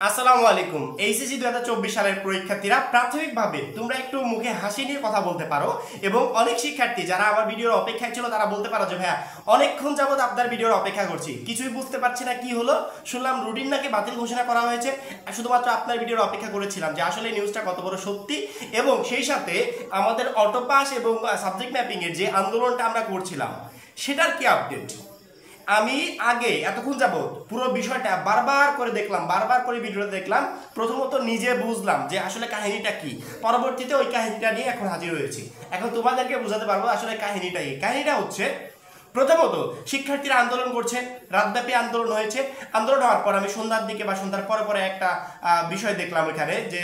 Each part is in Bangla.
আসসালামু আলাইকুম। এইচএসসি 2024 সালের পরীক্ষার্থীরা প্রাথমিকভাবে তোমরা একটু মুখে হাসি নিয়ে কথা বলতে পারো এবং অনেক শিক্ষার্থী যারা আমার ভিডিওর অপেক্ষায় ছিল তারা বলতে পারো যে ভাইয়া অনেকক্ষণ যাবত আপনার ভিডিওর অপেক্ষা করছি, কিছুই বুঝতে পারছি না কি হলো, শুনলাম রুটিন নাকি বাতিল ঘোষণা করা হয়েছে। শুধুমাত্র আপনার ভিডিওর অপেক্ষা করেছিলাম যে আসলে নিউজটা কত বড় সত্যি এবং সেই সাথে আমাদের অটোপাস এবং সাবজেক্ট ম্যাপিং এর যে আন্দোলনটা আমরা করছিলাম সেটার কি আপডেট। আমি আগে এতক্ষণ যাবত পুরো বিষয়টা বারবার করে দেখলাম, বারবার করে ভিডিওটা দেখলাম, প্রথমত নিজে বুঝলাম যে আসলে কাহিনীটা কি, পরবর্তীতে ওই কাহিনীটা নিয়ে এখন হাজির হয়েছি। এখন তোমাদেরকে বোঝাতে পারবো আসলে কাহিনীটা কি। কাহিনীটা হচ্ছে প্রথমত শিক্ষার্থীরা আন্দোলন করছে, রাতব্যাপী আন্দোলন হয়েছে। আন্দোলন হওয়ার পর আমি সন্ধ্যার দিকে বা সন্ধ্যার পরে পরে একটা বিষয় দেখলাম ওইখানে যে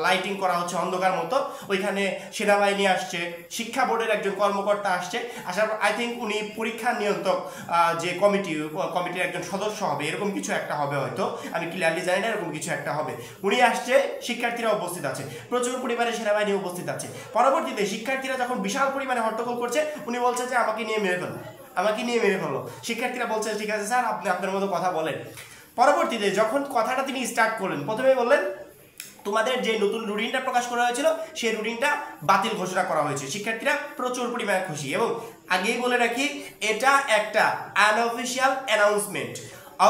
লাইটিং করা হচ্ছে অন্ধকার মতো, ওইখানে সেনাবাহিনী আসছে, শিক্ষা বোর্ডের একজন কর্মকর্তা আসছে, আসার পর আই থিঙ্ক উনি পরীক্ষা নিয়ন্ত্রক যে কমিটির একজন সদস্য হবে, এরকম কিছু একটা হবে হয়তো, আমি ক্লিয়ারলি জানি না, এরকম কিছু একটা হবে। উনি আসছে, শিক্ষার্থীরা উপস্থিত আছে, প্রচুর পরিমাণে সেনাবাহিনী উপস্থিত আছে। পরবর্তীতে শিক্ষার্থীরা যখন বিশাল পরিমাণে হট্টগোল করছে, উনি বলছে যে আমাকে নিয়ে মেরে ফেলো, আমাকে নিয়ে মেরে ফেলো। শিক্ষার্থীরা বলছে ঠিক আছে স্যার, আপনি আপনার মতো কথা বলেন। পরবর্তীতে যখন কথাটা তিনি স্টার্ট করলেন, প্রথমে বললেন তোমাদের যে নতুন রুটিনটা প্রকাশ করা হয়েছিল সেই রুটিনটা বাতিল ঘোষণা করা হয়েছে। শিক্ষার্থীরা প্রচুর পরিমাণে খুশি এবং আগেই বলে রাখি এটা একটা আনঅফিশিয়াল অ্যানাউন্সমেন্ট,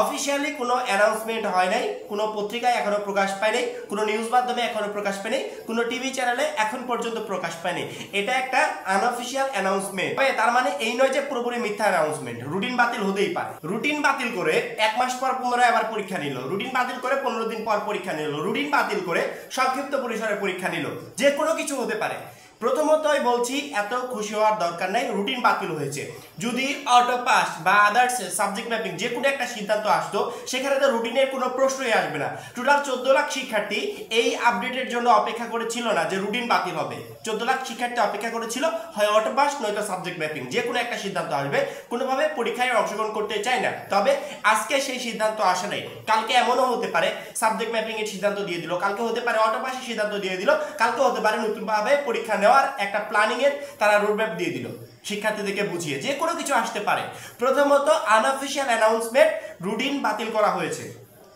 অফিসিয়ালি কোনো অ্যানাউন্সমেন্ট হয় নাই, কোনো পত্রিকায় এখনো প্রকাশ পায় নাই, কোনো নিউজ মাধ্যমে এখনো প্রকাশ পায় নাই, কোনো টিভি চ্যানেলে এখন পর্যন্ত প্রকাশ পায় নাই। এটা একটা আনঅফিশিয়াল অ্যানাউন্সমেন্ট। তার মানে এই নয় যে পুরোপুরি মিথ্যা অ্যানাউন্সমেন্ট। রুটিন বাতিল হতেই পারে, রুটিন বাতিল করে 1 মাস পর পুনরায় আবার পরীক্ষা নিল, রুটিন বাতিল করে 15 দিন পর পরীক্ষা নিল, রুটিন বাতিল করে সংক্ষিপ্ত পরিসরে পরীক্ষা নিল, যে কোনো কিছু হতে পারে। প্রথমতই বলছি এত খুশি হওয়ার দরকার নাই, রুটিন বাতিল হয়েছে। যদি অটো পাস বা আদার্স সাবজেক্ট ম্যাপিং যে কোনো একটা সিদ্ধান্ত আসতো, সেখানে তো রুটিনের কোনো প্রশ্নই আসবে না। টোটাল 14 লাখ শিক্ষার্থী এই আপডেটের জন্য অপেক্ষা করেছিল না যে রুটিন বাতিল হবে। 14 লাখ শিক্ষার্থী অপেক্ষা করেছিল হয় অটো পাস নয়তো সাবজেক্ট ম্যাপিং, যে কোনো একটা সিদ্ধান্ত আসবে। কোনোভাবে পরীক্ষায় অংশগ্রহণ করতে চায় না। তবে আজকে সেই সিদ্ধান্ত আসে নাই। কালকে এমনও হতে পারে সাবজেক্ট ম্যাপিং এর সিদ্ধান্ত দিয়ে দিল, কালকে হতে পারে অটো পাসের সিদ্ধান্ত দিয়ে দিল, কালকে হতে পারে নতুনভাবে পরীক্ষা নেওয়ার একটা প্ল্যানিং এর তারা রোডম্যাপ দিয়ে দিল, শিক্ষার্থীদেরকে বুঝিয়ে, যে কোনো কিছু আসতে পারে। প্রথমত আনঅফিশিয়াল অ্যানাউন্সমেন্ট, রুটিন বাতিল করা হয়েছে,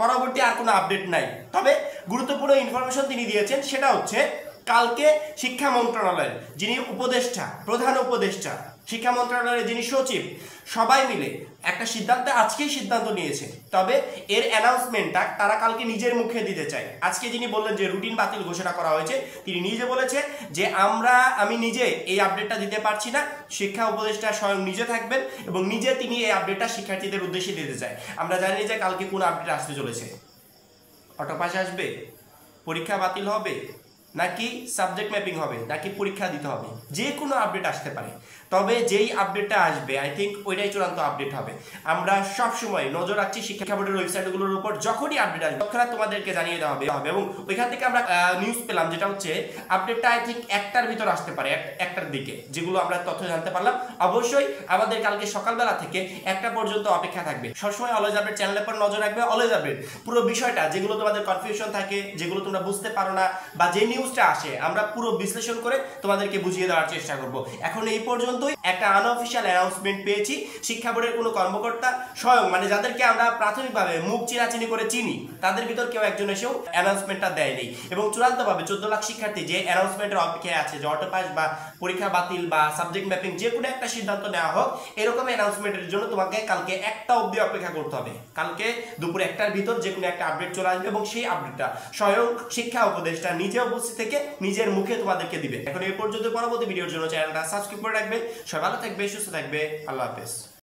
পরবর্তী আর কোনো আপডেট নাই। তবে গুরুত্বপূর্ণ ইনফরমেশন তিনি দিয়েছেন, সেটা হচ্ছে কালকে শিক্ষা মন্ত্রণালয়ের যিনি উপদেষ্টা, প্রধান উপদেষ্টা, শিক্ষা মন্ত্রণালয়ের যিনি সচিব, সবাই মিলে একটা সিদ্ধান্ত আজকেই সিদ্ধান্ত নিয়েছে। তবে এর অ্যানাউন্সমেন্টটা তারা কালকে নিজের মুখে দিতে চায়। আজকে যিনি বললেন যে রুটিন বাতিল ঘোষণা করা হয়েছে, তিনি নিজে বলেছে যে আমি নিজে এই আপডেটটা দিতে পারছি না, শিক্ষা উপদেষ্টা স্বয়ং নিজে থাকবেন এবং নিজে তিনি এই আপডেটটা শিক্ষার্থীদের উদ্দেশ্যে দিতে চায়। আমরা জানি যে কালকে কোন আপডেট আসতে চলেছে, অটো পাস আসবে, পরীক্ষা বাতিল হবে, নাকি সাবজেক্ট ম্যাপিং হবে, নাকি পরীক্ষা দিতে হবে, যে কোনো আপডেট আসতে পারে। তবে যেই আপডেটটা আসবে আই থিঙ্ক ওইটাই চূড়ান্ত আপডেট হবে। আমরা সব সময় নজর রাখছি শিক্ষা বোর্ডের ওয়েবসাইটগুলোর উপর, যখনই আপডেট আসবে তৎক্ষণাৎ তোমাদেরকে জানিয়ে দেওয়া হবে। এবং ওইখান থেকে আমরা নিউজ পেলাম যেটা হচ্ছে আপডেটটা আই থিঙ্ক 1টার ভিতর আসতে পারে, 1টার দিকে, যেগুলো আমরা তথ্য জানতে পারলাম। অবশ্যই আমাদের কালকে সকালবেলা থেকে 1টা পর্যন্ত অপেক্ষা থাকবে। সবসময় অলওয়েজ আপডেট চ্যানেলের পর নজর রাখবে, অলওয়েজ আপডেট পুরো বিষয়টা, যেগুলো তোমাদের কনফিউশন থাকে, যেগুলো তোমরা বুঝতে পারো না, বা যে নিউজটা আসে আমরা পুরো বিশ্লেষণ করে তোমাদেরকে বুঝিয়ে দেওয়ার চেষ্টা করব। এখন এই পর্যন্তই একটা আনঅফিশিয়াল অ্যানাউন্সমেন্ট পেয়েছি শিক্ষা বোর্ডের কোনো কর্মকর্তা স্বয়ং, মানে যাদেরকে আমরা প্রাথমিকভাবে মুখ চিনাচিনি করে চিনি, তাদের ভিতর কেউ একজন এসেও অ্যানাউন্সমেন্টটা দেয়নি। এবং চূড়ান্তভাবে 14 লাখ শিক্ষার্থী যে অ্যানাউন্সমেন্টের অপেক্ষায় আছে যে অটো পাস বা পরীক্ষা বাতিল বা সাবজেক্ট ম্যাপিং যে কোনো একটা সিদ্ধান্ত নেওয়া হোক, এরকম অ্যানাউন্সমেন্টের জন্য তোমাকে কালকে 1টা অবধি অপেক্ষা করতে হবে। কালকে দুপুর 1টার ভিতর যে কোনো একটা আপডেট চলে আসবে এবং সেই আপডেটটা স্বয়ং শিক্ষা উপদেষ্টা নিজে উপস্থিত থেকে নিজের মুখে তোমাদেরকে দিবে। এখন এই পর্যন্ত, পরবর্তী ভিডিওর জন্য চ্যানেলটা সাবস্ক্রাইব করে রাখবে। সবাই ভালো থাকবে, সুস্থ থাকবে, আল্লাহ হাফেজ।